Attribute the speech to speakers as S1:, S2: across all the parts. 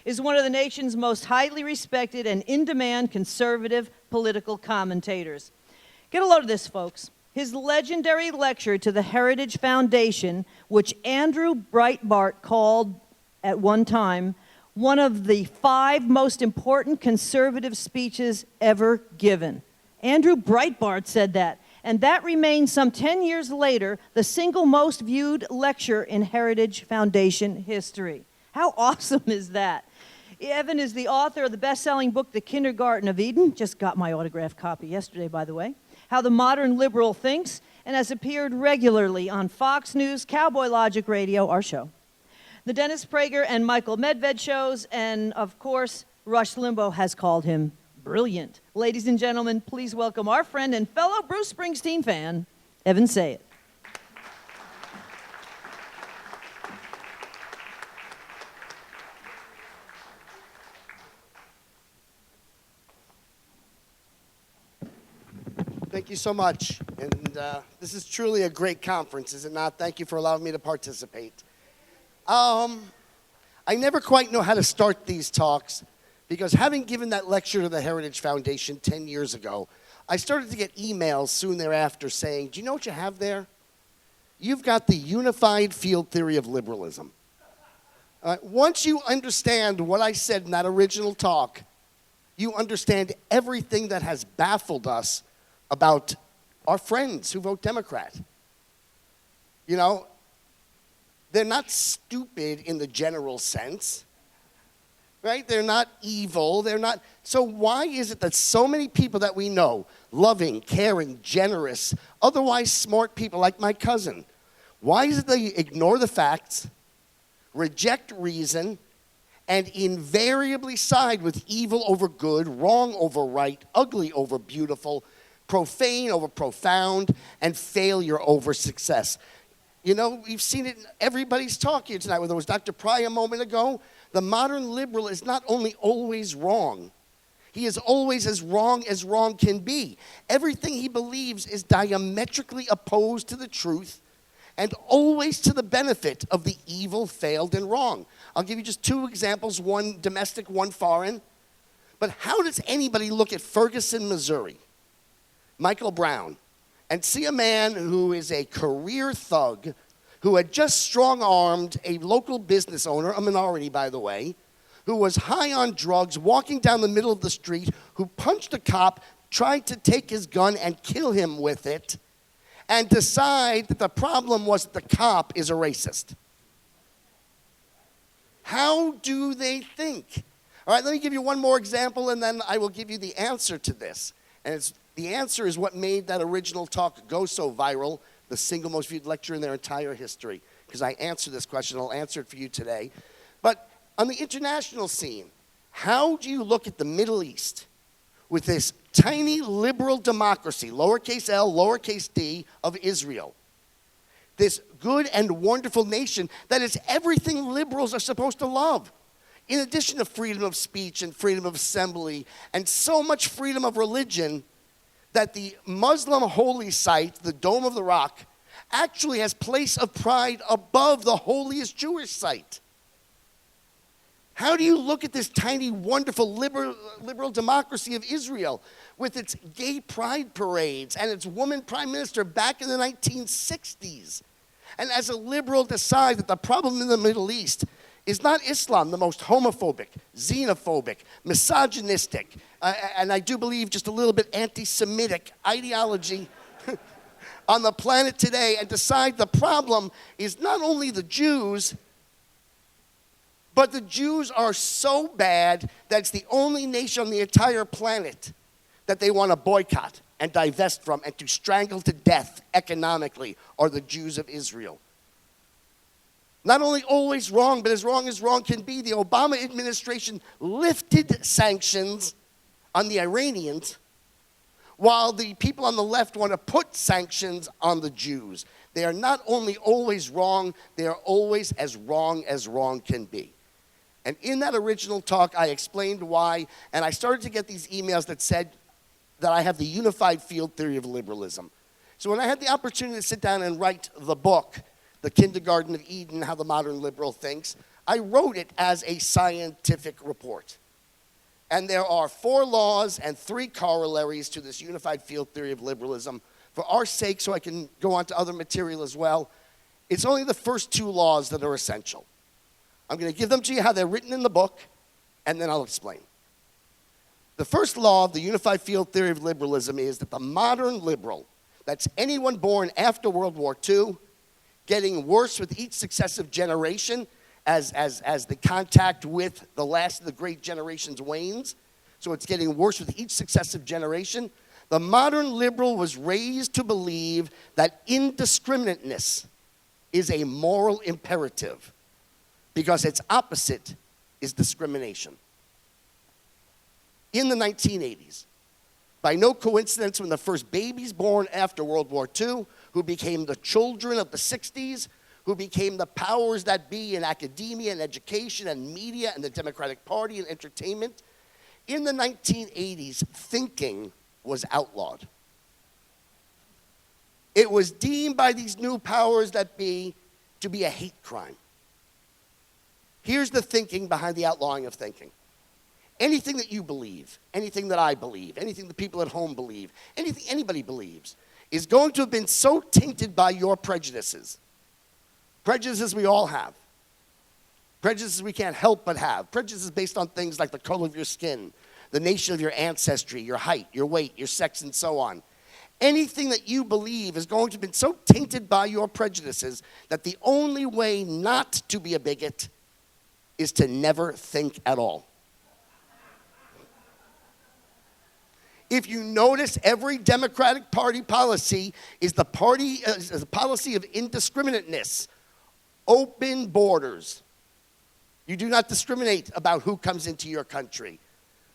S1: is one of the nation's most highly respected and in-demand conservative political commentators. Get a load of this, folks. His legendary lecture to the Heritage Foundation, which Andrew Breitbart called at one time one of the 5 most important conservative speeches ever given. Andrew Breitbart said that, and that remains some 10 years later the single most viewed lecture in Heritage Foundation history. How awesome is that? Evan is the author of the best-selling book, The Kindergarten of Eden. Just got my autographed copy yesterday, by the way. How the Modern Liberal Thinks, and has appeared regularly on Fox News, Cowboy Logic Radio, our show, the Dennis Prager and Michael Medved shows, and of course, Rush Limbaugh has called him brilliant. Ladies and gentlemen, please welcome our friend and fellow Bruce Springsteen fan, Evan Sayet.
S2: Thank you so much. And this is truly a great conference, is it not? Thank you for allowing me to participate. I never quite know how to start these talks because having given that lecture to the Heritage Foundation 10 years ago, I started to get emails soon thereafter saying, do you know what you have there? You've got the unified field theory of liberalism. Once you understand what I said in that original talk, you understand everything that has baffled us about our friends who vote Democrat. You know, they're not stupid in the general sense, right? They're not evil. They're not. So why is it that so many people that we know, loving, caring, generous, otherwise smart people like my cousin, why is it they ignore the facts, reject reason, and invariably side with evil over good, wrong over right, ugly over beautiful, profane over profound, and failure over success? You know, we've seen it in everybody's talk here tonight, whether it was Dr. Pry a moment ago. The modern liberal is not only always wrong, he is always as wrong can be. Everything he believes is diametrically opposed to the truth and always to the benefit of the evil, failed, and wrong. I'll give you just 2 examples, one domestic, one foreign. But how does anybody look at Ferguson, Missouri, Michael Brown, and see a man who is a career thug, who had just strong-armed a local business owner, a minority, by the way, who was high on drugs, walking down the middle of the street, who punched a cop, tried to take his gun and kill him with it, and decide that the problem was that the cop is a racist? How do they think? All right, let me give you one more example, and then I will give you the answer to this. And the answer is what made that original talk go so viral, the single most viewed lecture in their entire history, because I answered this question. I'll answer it for you today. But on the international scene, how do you look at the Middle East with this tiny liberal democracy, lowercase l, lowercase d, of Israel, this good and wonderful nation that is everything liberals are supposed to love? In addition to freedom of speech and freedom of assembly and so much freedom of religion, that the Muslim holy site, the Dome of the Rock, actually has place of pride above the holiest Jewish site. How do you look at this tiny, wonderful, liberal democracy of Israel with its gay pride parades and its woman prime minister back in the 1960s? And as a liberal decide that the problem in the Middle East is not Islam, the most homophobic, xenophobic, misogynistic, and I do believe just a little bit anti-Semitic ideology on the planet today, and decide the problem is not only the Jews, but the Jews are so bad that it's the only nation on the entire planet that they want to boycott and divest from and to strangle to death economically are the Jews of Israel. Not only always wrong, but as wrong can be, the Obama administration lifted sanctions on the Iranians while the people on the left want to put sanctions on the Jews. They are not only always wrong, they are always as wrong can be. And in that original talk, I explained why, and I started to get these emails that said that I have the unified field theory of liberalism. So when I had the opportunity to sit down and write the book, The Kindergarten of Eden, How the Modern Liberal Thinks, I wrote it as a scientific report. And there are 4 laws and 3 corollaries to this unified field theory of liberalism. For our sake, so I can go on to other material as well, it's only the first 2 laws that are essential. I'm going to give them to you how they're written in the book, and then I'll explain. The first law of the unified field theory of liberalism is that the modern liberal, that's anyone born after World War II, getting worse with each successive generation as the contact with the last of the great generations wanes. So it's getting worse with each successive generation. The modern liberal was raised to believe that indiscriminateness is a moral imperative because its opposite is discrimination. In the 1980s, by no coincidence, when the first babies born after World War II, who became the children of the 60s, who became the powers that be in academia and education and media and the Democratic Party and entertainment, in the 1980s, thinking was outlawed. It was deemed by these new powers that be to be a hate crime. Here's the thinking behind the outlawing of thinking. Anything that you believe, anything that I believe, anything the people at home believe, anything anybody believes, is going to have been so tainted by your prejudices. Prejudices we all have. Prejudices we can't help but have. Prejudices based on things like the color of your skin, the nation of your ancestry, your height, your weight, your sex, and so on. Anything that you believe is going to have been so tainted by your prejudices that the only way not to be a bigot is to never think at all. If you notice, every Democratic Party policy is the policy of indiscriminateness, open borders. You do not discriminate about who comes into your country.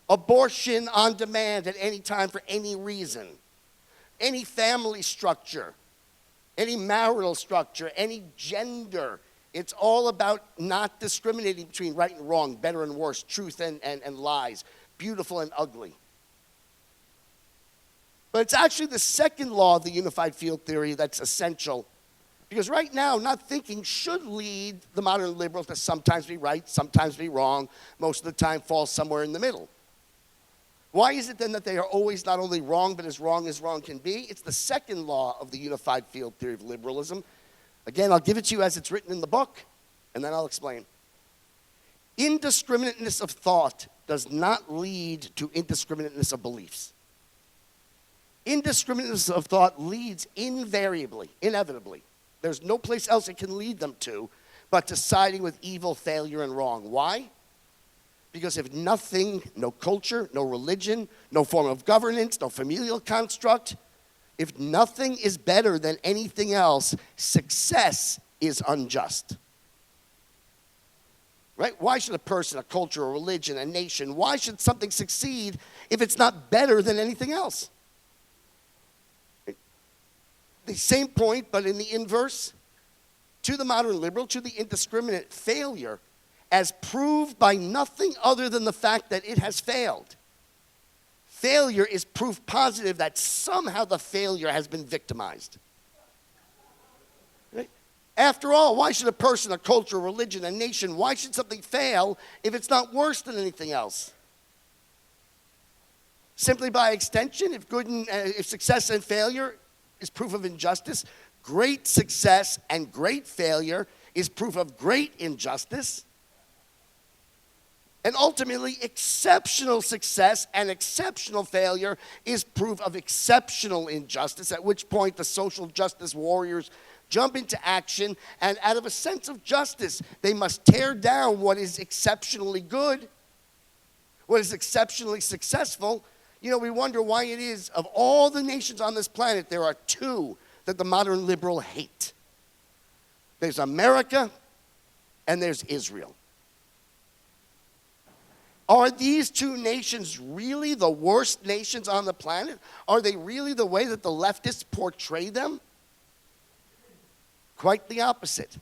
S2: Abortion on demand at any time for any reason. Any family structure, any marital structure, any gender. It's all about not discriminating between right and wrong, better and worse, truth and lies, beautiful and ugly. But it's actually the second law of the unified field theory that's essential. Because right now, not thinking should lead the modern liberal to sometimes be right, sometimes be wrong, most of the time fall somewhere in the middle. Why is it then that they are always not only wrong, but as wrong can be? It's the second law of the unified field theory of liberalism. Again, I'll give it to you as it's written in the book, and then I'll explain. Indiscriminateness of thought does not lead to indiscriminateness of beliefs. Indiscriminateness of thought leads invariably, inevitably. There's no place else it can lead them to but to siding with evil, failure, and wrong. Why? Because if nothing, no culture, no religion, no form of governance, no familial construct, if nothing is better than anything else, success is unjust. Right? Why should a person, a culture, a religion, a nation, why should something succeed if it's not better than anything else? The same point, but in the inverse. To the modern liberal, to the indiscriminate, failure as proved by nothing other than the fact that it has failed. Failure is proof positive that somehow the failure has been victimized. Right? After all, why should a person, a culture, a religion, a nation, why should something fail if it's not worse than anything else? Simply by extension, if success and failure is proof of injustice, great success and great failure is proof of great injustice. And ultimately, exceptional success and exceptional failure is proof of exceptional injustice, at which point the social justice warriors jump into action, and out of a sense of justice, they must tear down what is exceptionally good, what is exceptionally successful. You know, we wonder why it is, of all the nations on this planet, there are 2 that the modern liberal hate. There's America and there's Israel. Are these 2 nations really the worst nations on the planet? Are they really the way that the leftists portray them? Quite the opposite.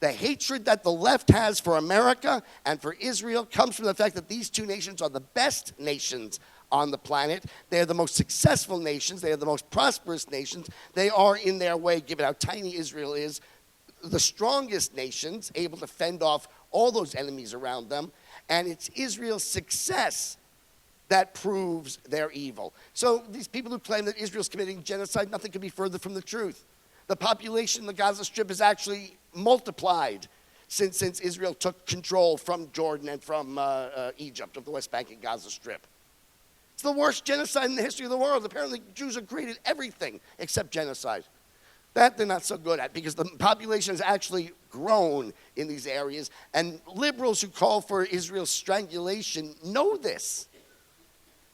S2: The hatred that the left has for America and for Israel comes from the fact that these 2 nations are the best nations on the planet. They are the most successful nations. They are the most prosperous nations. They are, in their way, given how tiny Israel is, the strongest nations, able to fend off all those enemies around them, and it's Israel's success that proves their evil. So these people who claim that Israel's committing genocide, nothing could be further from the truth. The population in the Gaza Strip has actually multiplied since Israel took control from Jordan and from Egypt, of the West Bank and Gaza Strip. It's the worst genocide in the history of the world. Apparently, Jews are great at everything except genocide. That they're not so good at, because the population has actually grown in these areas, and liberals who call for Israel's strangulation know this.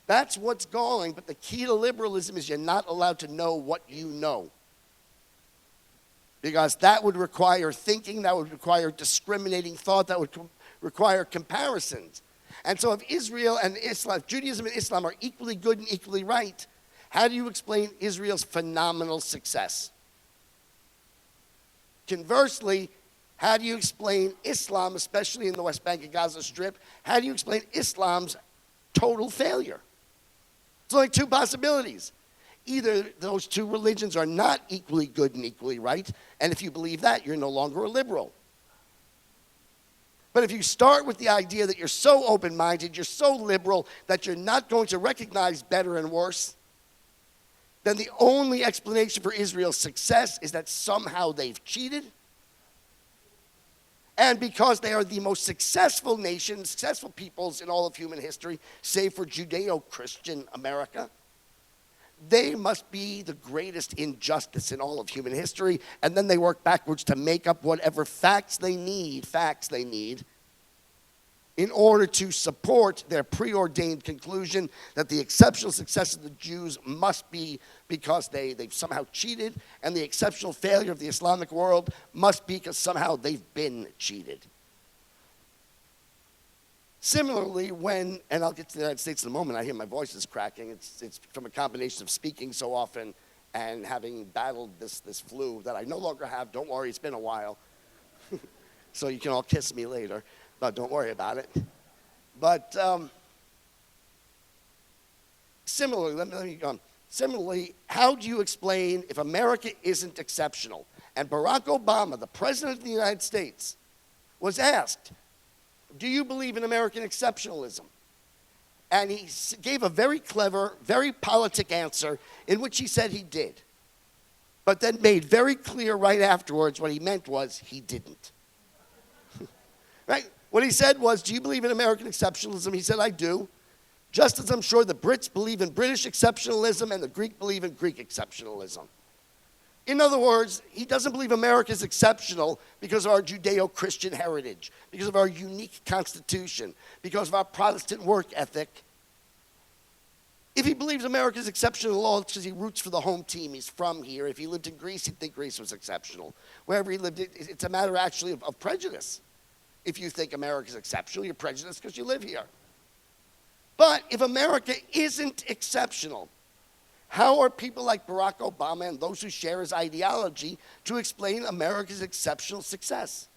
S2: That's what's going, but the key to liberalism is you're not allowed to know what you know. Because that would require thinking, that would require discriminating thought, that would require comparisons. And so if Israel and Islam, Judaism and Islam are equally good and equally right, how do you explain Israel's phenomenal success? Conversely, how do you explain Islam, especially in the West Bank and Gaza Strip, how do you explain Islam's total failure? There's only two possibilities. Either those two religions are not equally good and equally right, and if you believe that, you're no longer a liberal. But if you start with the idea that you're so open-minded, you're so liberal, that you're not going to recognize better and worse, then the only explanation for Israel's success is that somehow they've cheated. And because they are the most successful nation, successful peoples in all of human history, save for Judeo-Christian America, they must be the greatest injustice in all of human history, and then they work backwards to make up whatever facts they need in order to support their preordained conclusion that the exceptional success of the Jews must be because they've somehow cheated, and the exceptional failure of the Islamic world must be because somehow they've been cheated. Similarly, and I'll get to the United States in a moment, I hear my voice is cracking. It's from a combination of speaking so often and having battled this flu that I no longer have. Don't worry, it's been a while. So you can all kiss me later, but don't worry about it. But similarly, let me go on. Similarly, how do you explain if America isn't exceptional? And Barack Obama, the President of the United States, was asked, do you believe in American exceptionalism? And he gave a very clever, very politic answer in which he said he did. But then made very clear right afterwards what he meant was he didn't. Right? What he said was, do you believe in American exceptionalism? He said, I do. Just as I'm sure the Brits believe in British exceptionalism and the Greek believe in Greek exceptionalism. In other words, he doesn't believe America is exceptional because of our Judeo-Christian heritage, because of our unique constitution, because of our Protestant work ethic. If he believes America is exceptional at all, it's because he roots for the home team. He's from here. If he lived in Greece, he'd think Greece was exceptional. Wherever he lived, it's a matter actually of prejudice. If you think America is exceptional, you're prejudiced because you live here. But if America isn't exceptional, how are people like Barack Obama and those who share his ideology to explain America's exceptional success,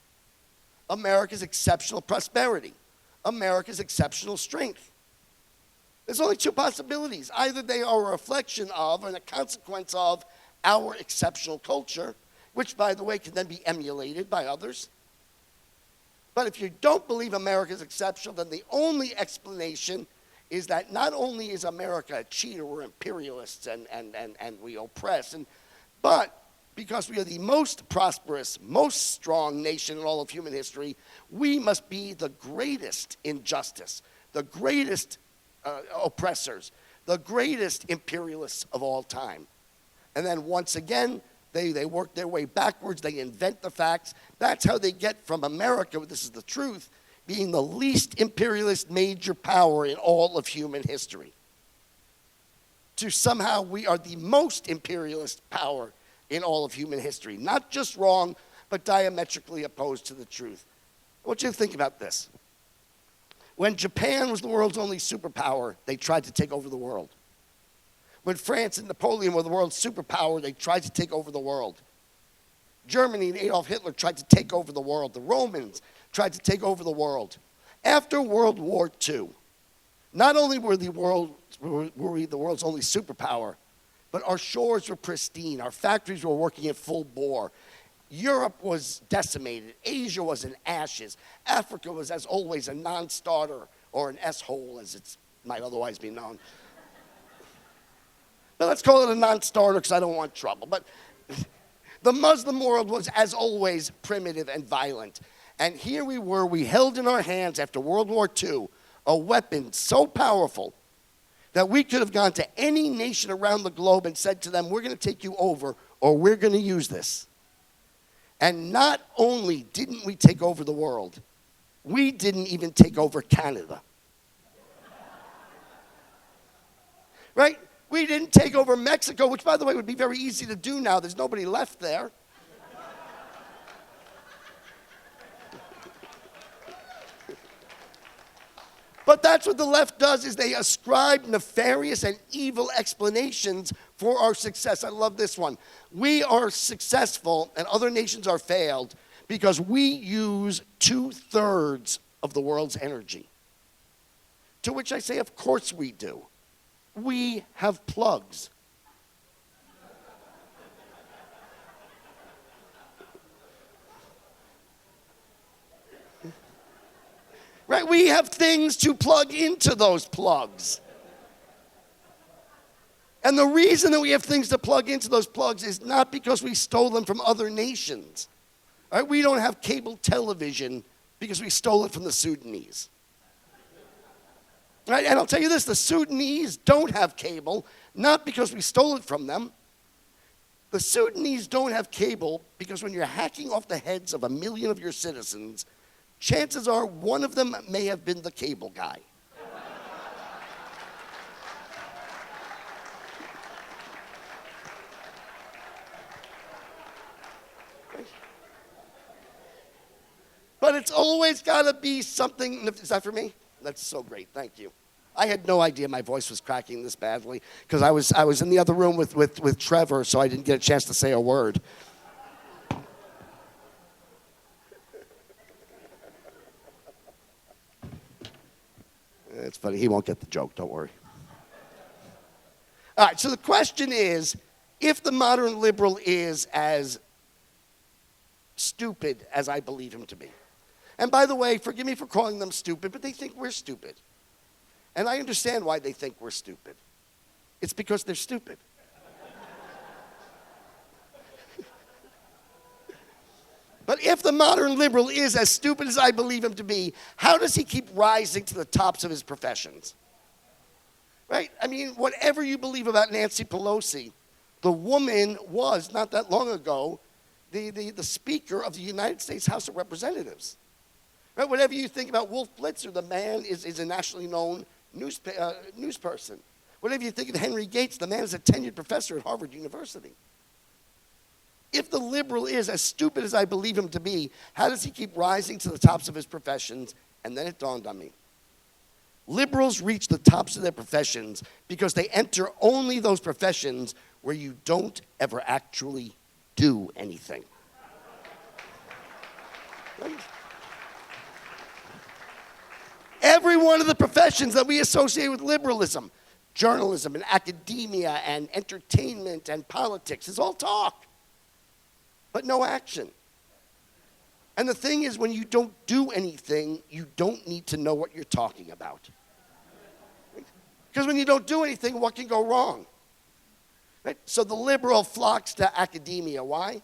S2: America's exceptional prosperity, America's exceptional strength? There's only two possibilities. Either they are a reflection of and a consequence of our exceptional culture, which, by the way, can then be emulated by others. But if you don't believe America is exceptional, then the only explanation is that not only is America a cheater, we're imperialists and we oppress, but because we are the most prosperous, most strong nation in all of human history, we must be the greatest injustice, the greatest oppressors, the greatest imperialists of all time. And then once again, they work their way backwards, they invent the facts. That's how they get from America, this is the truth, being the least imperialist major power in all of human history, to somehow we are the most imperialist power in all of human history. Not just wrong, but diametrically opposed to the truth. I want you to think about this. When Japan was the world's only superpower, they tried to take over the world. When France and Napoleon were the world's superpower, they tried to take over the world. Germany and Adolf Hitler tried to take over the world. The Romans tried to take over the world. After World War II, not only were we the world's only superpower, but our shores were pristine. Our factories were working at full bore. Europe was decimated. Asia was in ashes. Africa was, as always, a non-starter, or an S-hole, as it might otherwise be known. But let's call it a non-starter because I don't want trouble. But the Muslim world was, as always, primitive and violent. And here we were, we held in our hands after World War II a weapon so powerful that we could have gone to any nation around the globe and said to them, we're going to take you over or we're going to use this. And not only didn't we take over the world, we didn't even take over Canada. Right? We didn't take over Mexico, which, by the way, would be very easy to do now. There's nobody left there. But that's what the left does, is they ascribe nefarious and evil explanations for our success. I love this one. We are successful and other nations are failed because we use 2/3 of the world's energy. To which I say, of course we do. We have plugs. Right? We have things to plug into those plugs. And the reason that we have things to plug into those plugs is not because we stole them from other nations. Right? We don't have cable television because we stole it from the Sudanese. Right? And I'll tell you this, the Sudanese don't have cable, not because we stole it from them. The Sudanese don't have cable because when you're hacking off the heads of 1 million of your citizens, chances are one of them may have been the cable guy. But it's always got to be something. Is that for me? That's so great. Thank you. I had no idea my voice was cracking this badly because I was in the other room with Trevor, so I didn't get a chance to say a word. It's funny. He won't get the joke. Don't worry. All right. So the question is, if the modern liberal is as stupid as I believe him to be. And by the way, forgive me for calling them stupid, but they think we're stupid. And I understand why they think we're stupid. It's because they're stupid. But if the modern liberal is as stupid as I believe him to be, how does he keep rising to the tops of his professions? Right? I mean, whatever you believe about Nancy Pelosi, the woman was, not that long ago, the Speaker of the United States House of Representatives. Right? Whatever you think about Wolf Blitzer, the man is a nationally known news person. Whatever you think of Henry Gates, the man is a tenured professor at Harvard University. If the liberal is as stupid as I believe him to be, how does he keep rising to the tops of his professions? And then it dawned on me. Liberals reach the tops of their professions because they enter only those professions where you don't ever actually do anything. Right? Every one of the professions that we associate with liberalism, journalism and academia and entertainment and politics, is all talk, but no action. And the thing is, when you don't do anything, you don't need to know what you're talking about. Because when you don't do anything, what can go wrong? Right? So the liberal flocks to academia. Why?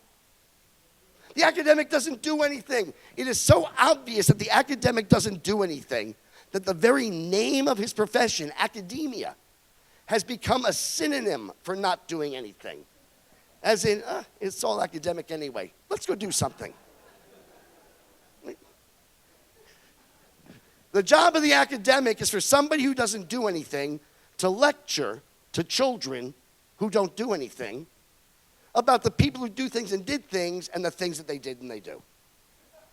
S2: The academic doesn't do anything. It is so obvious that the academic doesn't do anything that the very name of his profession, academia, has become a synonym for not doing anything. As in, it's all academic anyway. Let's go do something. The job of the academic is for somebody who doesn't do anything to lecture to children who don't do anything about the people who do things and did things and the things that they did and they do.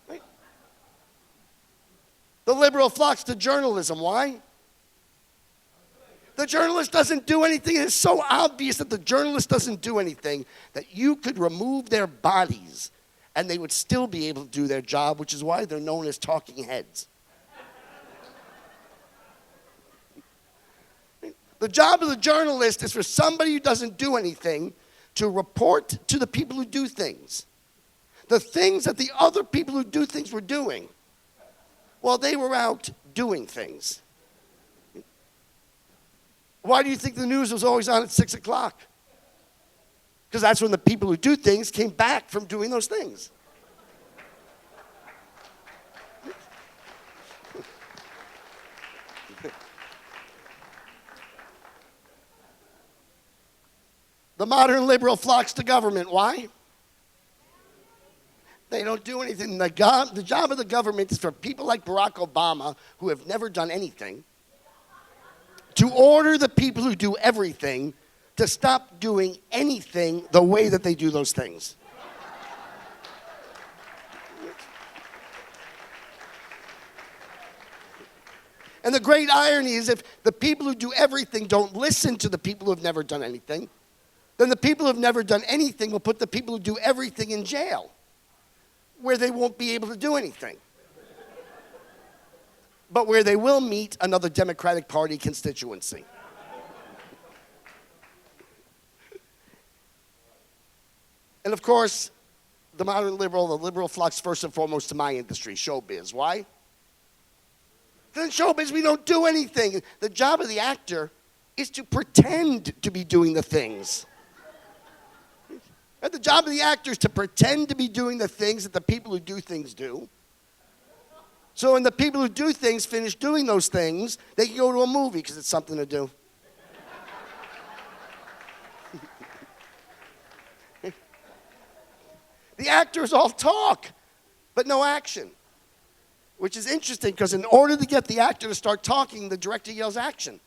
S2: Right? The liberal flocks to journalism. Why? The journalist doesn't do anything. It's so obvious that the journalist doesn't do anything that you could remove their bodies and they would still be able to do their job, which is why they're known as talking heads. The job of the journalist is for somebody who doesn't do anything to report to the people who do things. The things that the other people who do things were doing while they were out doing things. Why do you think the news was always on at 6 o'clock? Because that's when the people who do things came back from doing those things. The modern liberal flocks to government. Why? They don't do anything. The job of the government is for people like Barack Obama, who have never done anything, to order the people who do everything to stop doing anything the way that they do those things. And the great irony is if the people who do everything don't listen to the people who have never done anything, then the people who have never done anything will put the people who do everything in jail, where they won't be able to do anything. But where they will meet another Democratic Party constituency. And of course, the liberal flocks first and foremost to my industry, showbiz. Why? Because in showbiz, we don't do anything. The job of the actor is to pretend to be doing the things. And the job of the actor is to pretend to be doing the things that the people who do things do. So when the people who do things finish doing those things, they can go to a movie because it's something to do. The actors all talk, but no action. Which is interesting because in order to get the actor to start talking, the director yells action.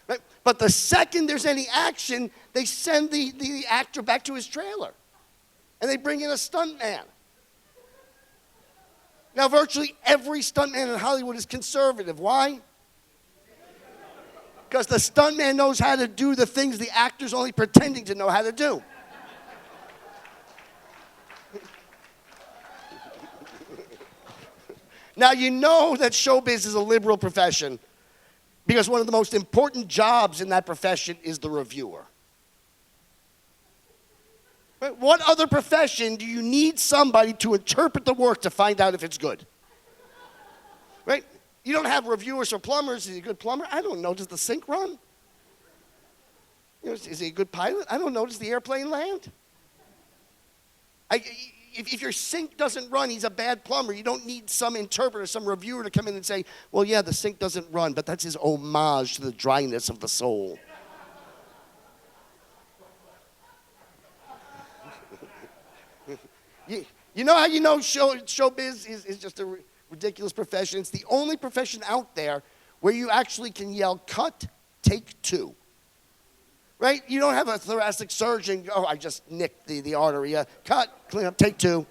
S2: Right? But the second there's any action, they send the actor back to his trailer. And they bring in a stuntman. Now, virtually every stuntman in Hollywood is conservative. Why? Because the stuntman knows how to do the things the actor's only pretending to know how to do. Now, you know that showbiz is a liberal profession because one of the most important jobs in that profession is the reviewer. Right? What other profession do you need somebody to interpret the work to find out if it's good? Right? You don't have reviewers for plumbers. Is he a good plumber? I don't know. Does the sink run? You know, is he a good pilot? I don't know. Does the airplane land? If your sink doesn't run, he's a bad plumber. You don't need some interpreter, some reviewer to come in and say, well, yeah, the sink doesn't run, but that's his homage to the dryness of the soul. You know how you know showbiz is just a ridiculous profession? It's the only profession out there where you actually can yell, cut, take two. Right? You don't have a thoracic surgeon, oh, I just nicked the artery. Cut, clean up, take two.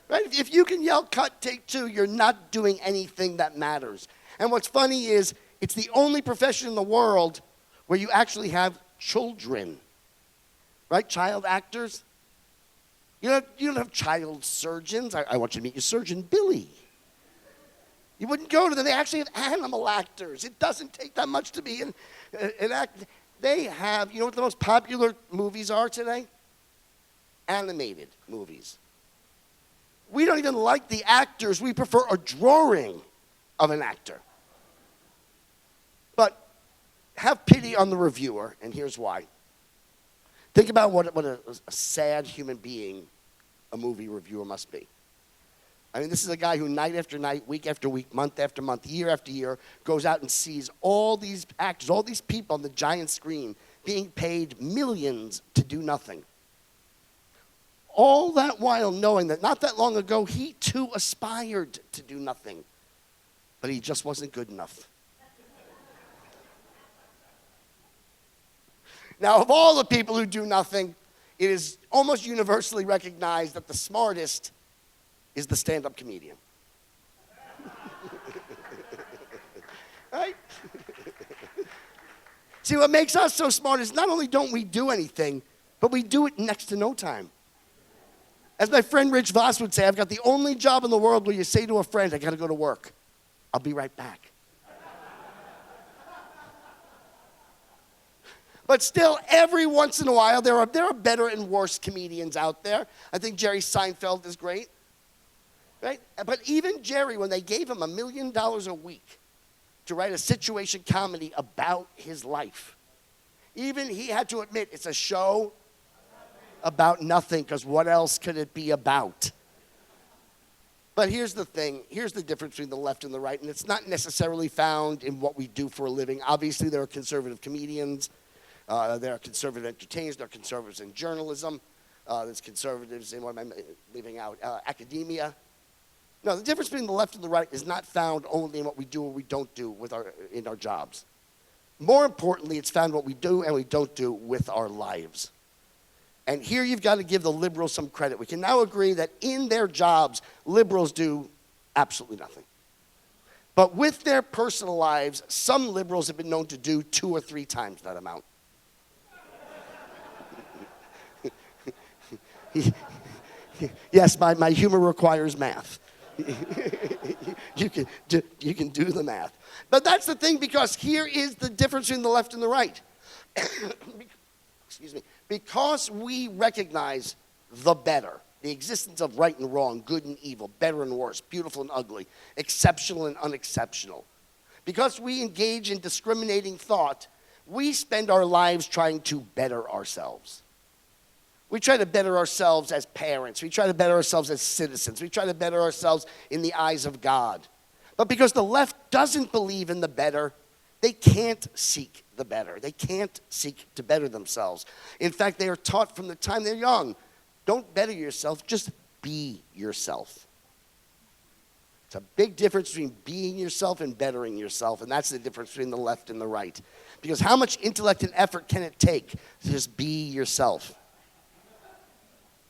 S2: Right? If you can yell, cut, take two, you're not doing anything that matters. And what's funny is it's the only profession in the world where you actually have children. Right? Child actors. You don't have child surgeons. I want you to meet your surgeon, Billy. You wouldn't go to them. They actually have animal actors. It doesn't take that much to be an actor. They have, you know what the most popular movies are today? Animated movies. We don't even like the actors. We prefer a drawing of an actor. But have pity on the reviewer, and here's why. Think about what a sad human being a movie reviewer must be. I mean, this is a guy who night after night, week after week, month after month, year after year, goes out and sees all these actors, all these people on the giant screen being paid millions to do nothing. All that while knowing that not that long ago, he too aspired to do nothing, but he just wasn't good enough. Now, of all the people who do nothing, it is almost universally recognized that the smartest is the stand-up comedian. Right? See, what makes us so smart is not only don't we do anything, but we do it next to no time. As my friend Rich Voss would say, I've got the only job in the world where you say to a friend, I got to go to work. I'll be right back. But still, every once in a while, there are better and worse comedians out there. I think Jerry Seinfeld is great. Right? But even Jerry, when they gave him $1 million a week to write a situation comedy about his life, even he had to admit it's a show about nothing, because what else could it be about? But here's the thing. Here's the difference between the left and the right, and it's not necessarily found in what we do for a living. Obviously, there are conservative comedians. There are conservative entertainers. There are conservatives in journalism. There's conservatives in, what am I leaving out, academia. No, the difference between the left and the right is not found only in what we do or we don't do in our jobs. More importantly, it's found what we do and we don't do with our lives. And here you've got to give the liberals some credit. We can now agree that in their jobs, liberals do absolutely nothing. But with their personal lives, some liberals have been known to do 2 or 3 times that amount. Yes, my humor requires math. You can do the math. But that's the thing, because here is the difference between the left and the right. Excuse me. Because we recognize the better, the existence of right and wrong, good and evil, better and worse, beautiful and ugly, exceptional and unexceptional. Because we engage in discriminating thought, we spend our lives trying to better ourselves. We try to better ourselves as parents. We try to better ourselves as citizens. We try to better ourselves in the eyes of God. But because the left doesn't believe in the better, they can't seek the better. They can't seek to better themselves. In fact, they are taught from the time they're young, don't better yourself, just be yourself. It's a big difference between being yourself and bettering yourself, and that's the difference between the left and the right. Because how much intellect and effort can it take to just be yourself?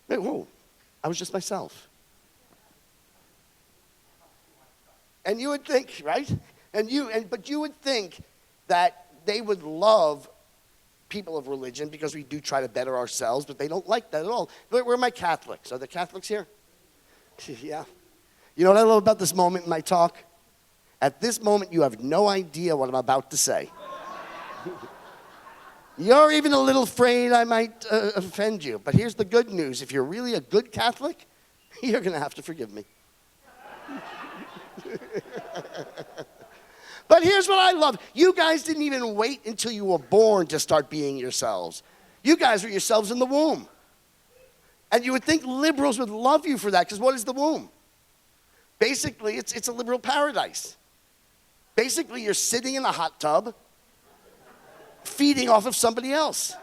S2: Wait, whoa, I was just myself. And you would think, right? But you would think that they would love people of religion because we do try to better ourselves, but they don't like that at all. Where are my Catholics? Are there Catholics here? Yeah. You know what I love about this moment in my talk? At this moment, you have no idea what I'm about to say. You're even a little afraid I might offend you. But here's the good news. If you're really a good Catholic, you're going to have to forgive me. But here's what I love. You guys didn't even wait until you were born to start being yourselves. You guys were yourselves in the womb. And you would think liberals would love you for that, because what is the womb? Basically, it's a liberal paradise. Basically, you're sitting in a hot tub, feeding off of somebody else.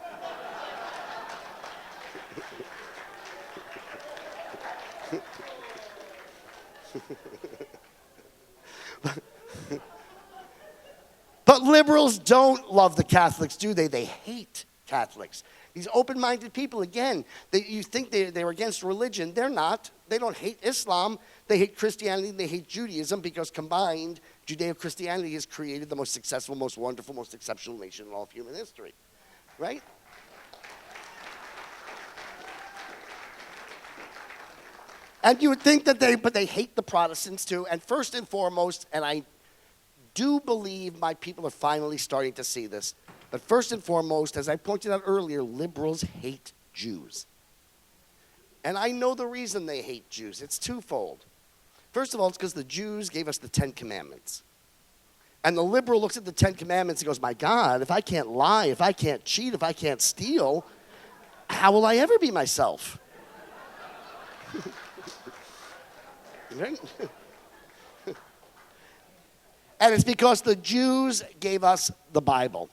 S2: But liberals don't love the Catholics, do they? They hate Catholics. These open-minded people, again, you think they're against religion. They're not. They don't hate Islam. They hate Christianity, and they hate Judaism, because combined, Judeo-Christianity has created the most successful, most wonderful, most exceptional nation in all of human history. Right? And you would think that they hate the Protestants too. And first and foremost, and I do believe my people are finally starting to see this, but first and foremost, as I pointed out earlier, liberals hate Jews. And I know the reason they hate Jews. It's twofold. First of all, it's because the Jews gave us the 10 Commandments. And the liberal looks at the 10 Commandments and goes, my God, if I can't lie, if I can't cheat, if I can't steal, how will I ever be myself? Right? And it's because the Jews gave us the Bible.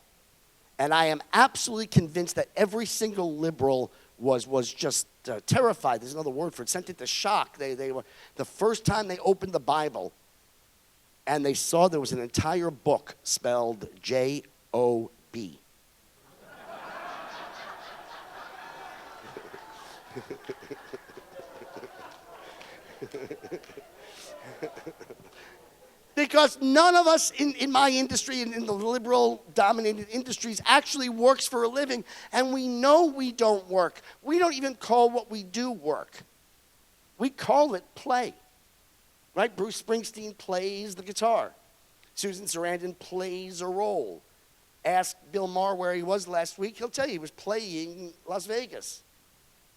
S2: And I am absolutely convinced that every single liberal was just terrified. There's another word for it. Sent into shock. They were, the first time they opened the Bible and they saw there was an entire book spelled J-O-B. Because none of us in my industry and in the liberal-dominated industries actually works for a living, and we know we don't work. We don't even call what we do work. We call it play. Right? Bruce Springsteen plays the guitar. Susan Sarandon plays a role. Ask Bill Maher where he was last week. He'll tell you he was playing Las Vegas.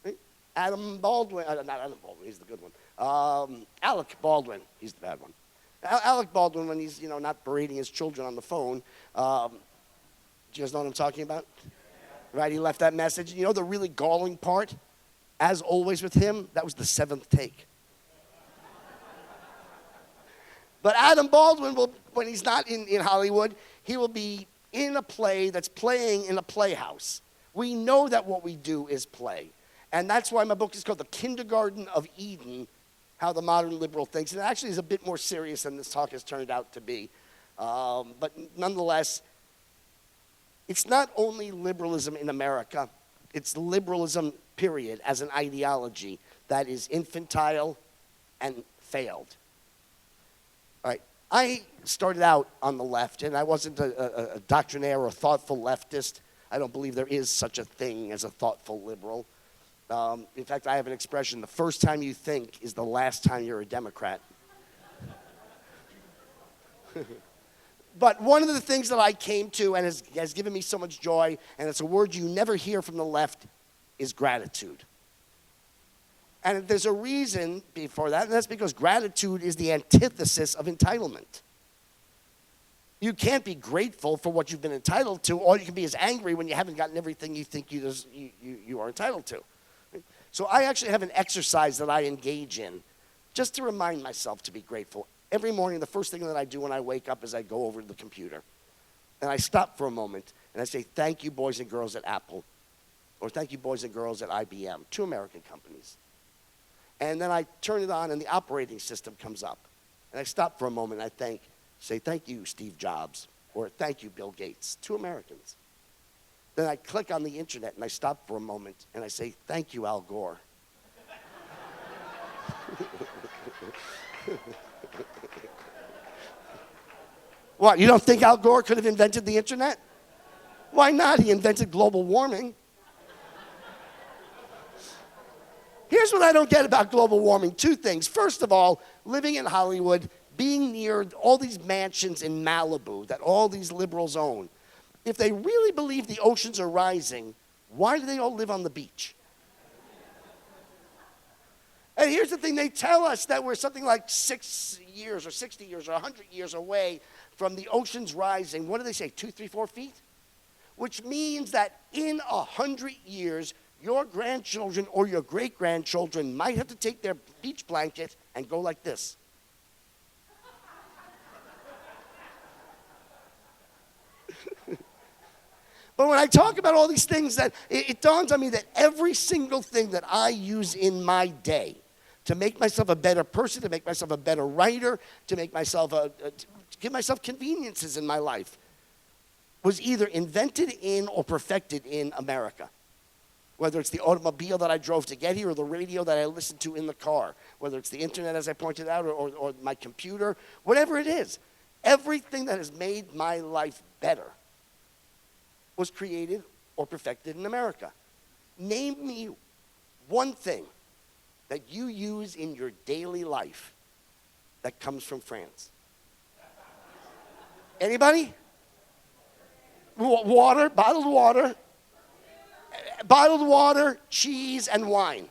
S2: Right? Adam Baldwin, not Adam Baldwin, he's the good one. Alec Baldwin, he's the bad one. Alec Baldwin, when he's not berating his children on the phone, do you guys know what I'm talking about? Right, he left that message. You know the really galling part? As always with him, that was the 7th take. But Adam Baldwin will, when he's not in Hollywood, he will be in a play that's playing in a playhouse. We know that what we do is play. And that's why my book is called The Kindergarten of Eden, How the Modern Liberal Thinks. And it actually is a bit more serious than this talk has turned out to be. But nonetheless, it's not only liberalism in America, it's liberalism, period, as an ideology that is infantile and failed. All right. I started out on the left, and I wasn't a doctrinaire or a thoughtful leftist. I don't believe there is such a thing as a thoughtful liberal. In fact, I have an expression, the first time you think is the last time you're a Democrat. But one of the things that I came to and has given me so much joy, and it's a word you never hear from the left, is gratitude. And there's a reason for that, and that's because gratitude is the antithesis of entitlement. You can't be grateful for what you've been entitled to, or you can be as angry when you haven't gotten everything you think you are entitled to. So I actually have an exercise that I engage in just to remind myself to be grateful. Every morning, the first thing that I do when I wake up is I go over to the computer. And I stop for a moment, and I say, thank you, boys and girls at Apple, or thank you, boys and girls at IBM, 2 American companies. And then I turn it on, and the operating system comes up. And I stop for a moment, and I say, thank you, Steve Jobs, or thank you, Bill Gates, 2 Americans. Then I click on the internet, and I stop for a moment, and I say, thank you, Al Gore. What, you don't think Al Gore could have invented the internet? Why not? He invented global warming. Here's what I don't get about global warming. 2 things. First of all, living in Hollywood, being near all these mansions in Malibu that all these liberals own. If they really believe the oceans are rising, why do they all live on the beach? And here's the thing, they tell us that we're something like 6 years or 60 years or 100 years away from the oceans rising. What do they say, 2, 3, 4 feet? Which means that in 100 years, your grandchildren or your great-grandchildren might have to take their beach blanket and go like this. But when I talk about all these things, that it dawns on me that every single thing that I use in my day to make myself a better person, to make myself a better writer, to make myself to give myself conveniences in my life, was either invented in or perfected in America. Whether it's the automobile that I drove to get here or the radio that I listened to in the car, whether it's the internet, as I pointed out, or my computer, whatever it is, everything that has made my life better was created or perfected in America. Name me one thing that you use in your daily life that comes from France. Anybody? Water, bottled water, cheese, and wine.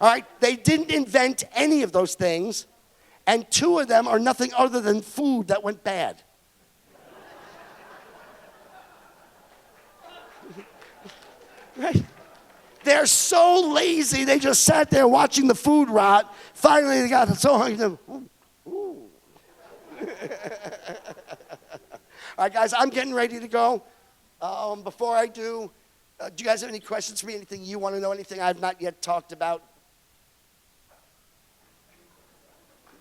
S2: All right, they didn't invent any of those things, and 2 of them are nothing other than food that went bad. Right? They're so lazy, they just sat there watching the food rot. Finally, they got so hungry. Ooh. All right, guys, I'm getting ready to go. Before I do you guys have any questions for me? Anything you want to know? Anything I've not yet talked about?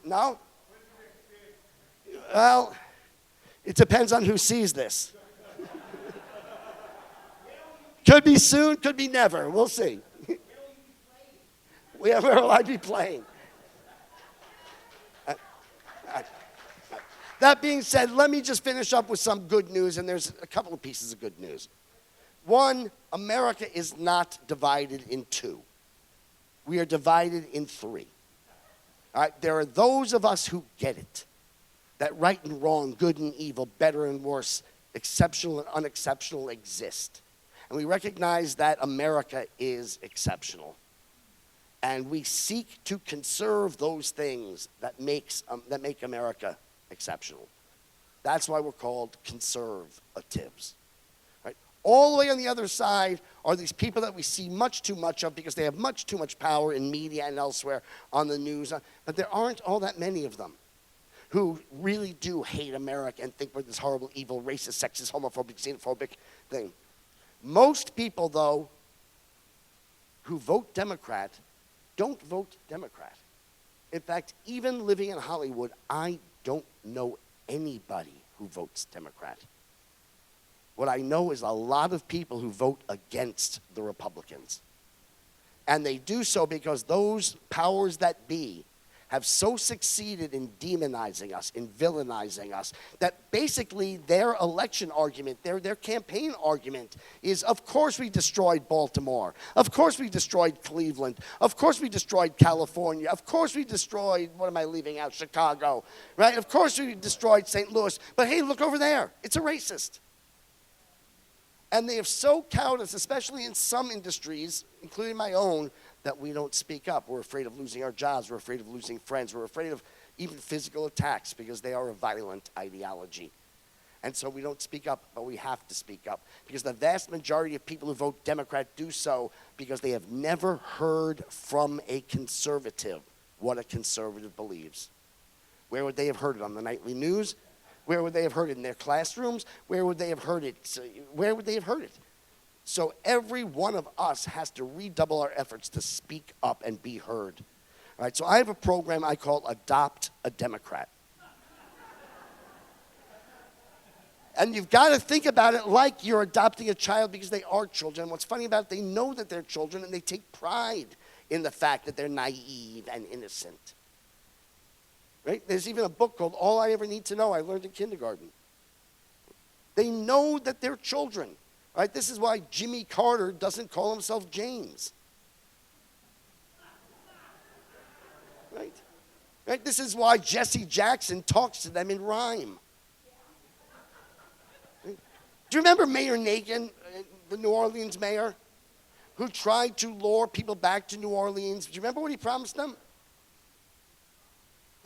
S2: No? Well, it depends on who sees this. Could be soon, could be never. We'll see. Where will I be playing? That being said, let me just finish up with some good news, and there's a couple of pieces of good news. One, America is not divided in 2. We are divided in 3. All right, there are those of us who get it, that right and wrong, good and evil, better and worse, exceptional and unexceptional exist. And we recognize that America is exceptional. And we seek to conserve those things that make America exceptional. That's why we're called conservatives. Right? All the way on the other side are these people that we see much too much of because they have much too much power in media and elsewhere on the news. But there aren't all that many of them who really do hate America and think we're this horrible, evil, racist, sexist, homophobic, xenophobic thing. Most people, though, who vote Democrat don't vote Democrat. In fact, even living in Hollywood, I don't know anybody who votes Democrat. What I know is a lot of people who vote against the Republicans. And they do so because those powers that be have so succeeded in demonizing us, in villainizing us, that basically their election argument, their campaign argument is, of course we destroyed Baltimore. Of course we destroyed Cleveland. Of course we destroyed California. Of course we destroyed, what am I leaving out, Chicago, right? Of course we destroyed St. Louis. But hey, look over there. It's a racist. And they have so cowed us, especially in some industries, including my own, that we don't speak up. We're afraid of losing our jobs. We're afraid of losing friends. We're afraid of even physical attacks because they are a violent ideology. And so we don't speak up, but we have to speak up because the vast majority of people who vote Democrat do so because they have never heard from a conservative what a conservative believes. Where would they have heard it? On the nightly news? Where would they have heard it? In their classrooms? Where would they have heard it? Where would they have heard it? So every one of us has to redouble our efforts to speak up and be heard. All right, so I have a program I call Adopt a Democrat. And you've got to think about it like you're adopting a child because they are children. What's funny about it, they know that they're children and they take pride in the fact that they're naive and innocent. Right? There's even a book called All I Ever Need to Know I learned in kindergarten. They know that they're children. Right? This is why Jimmy Carter doesn't call himself James. Right? Right? This is why Jesse Jackson talks to them in rhyme. Right? Do you remember Mayor Nagin, the New Orleans mayor, who tried to lure people back to New Orleans? Do you remember what he promised them?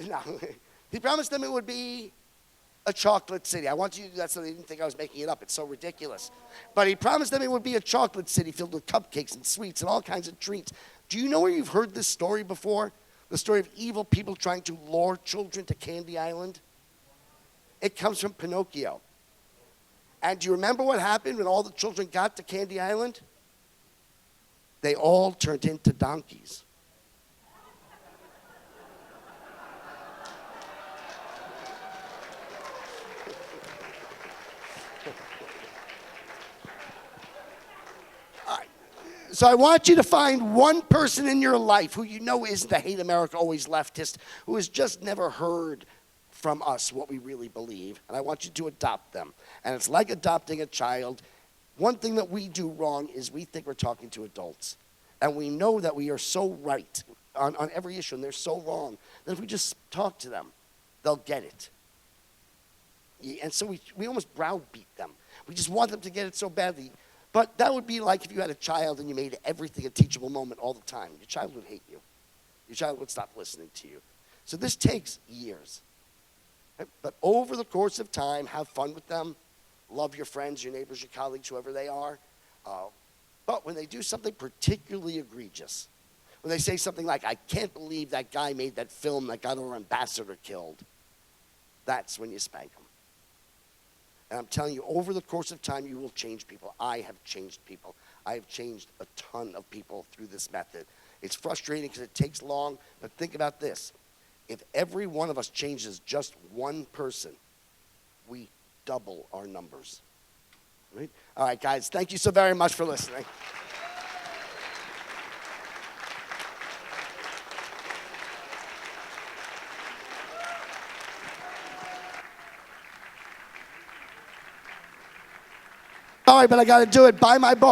S2: No. He promised them it would be a chocolate city. I want you to do that so they didn't think I was making it up. It's so ridiculous. But he promised them it would be a chocolate city filled with cupcakes and sweets and all kinds of treats. Do you know where you've heard this story before? The story of evil people trying to lure children to Candy Island? It comes from Pinocchio. And do you remember what happened when all the children got to Candy Island? They all turned into donkeys. So I want you to find one person in your life who you know isn't a hate America, always leftist, who has just never heard from us what we really believe. And I want you to adopt them. And it's like adopting a child. One thing that we do wrong is we think we're talking to adults. And we know that we are so right on every issue, and they're so wrong, that if we just talk to them, they'll get it. And so we almost browbeat them. We just want them to get it so badly. But that would be like if you had a child and you made everything a teachable moment all the time. Your child would hate you. Your child would stop listening to you. So this takes years. But over the course of time, have fun with them. Love your friends, your neighbors, your colleagues, whoever they are. But when they do something particularly egregious, when they say something like, I can't believe that guy made that film that got our ambassador killed, that's when you spank them. And I'm telling you, over the course of time, you will change people. I have changed people. I have changed a ton of people through this method. It's frustrating because it takes long, but think about this. If every one of us changes just one person, we double our numbers. Right? All right, guys, thank you so very much for listening. All right, but I got to do it. Buy my book.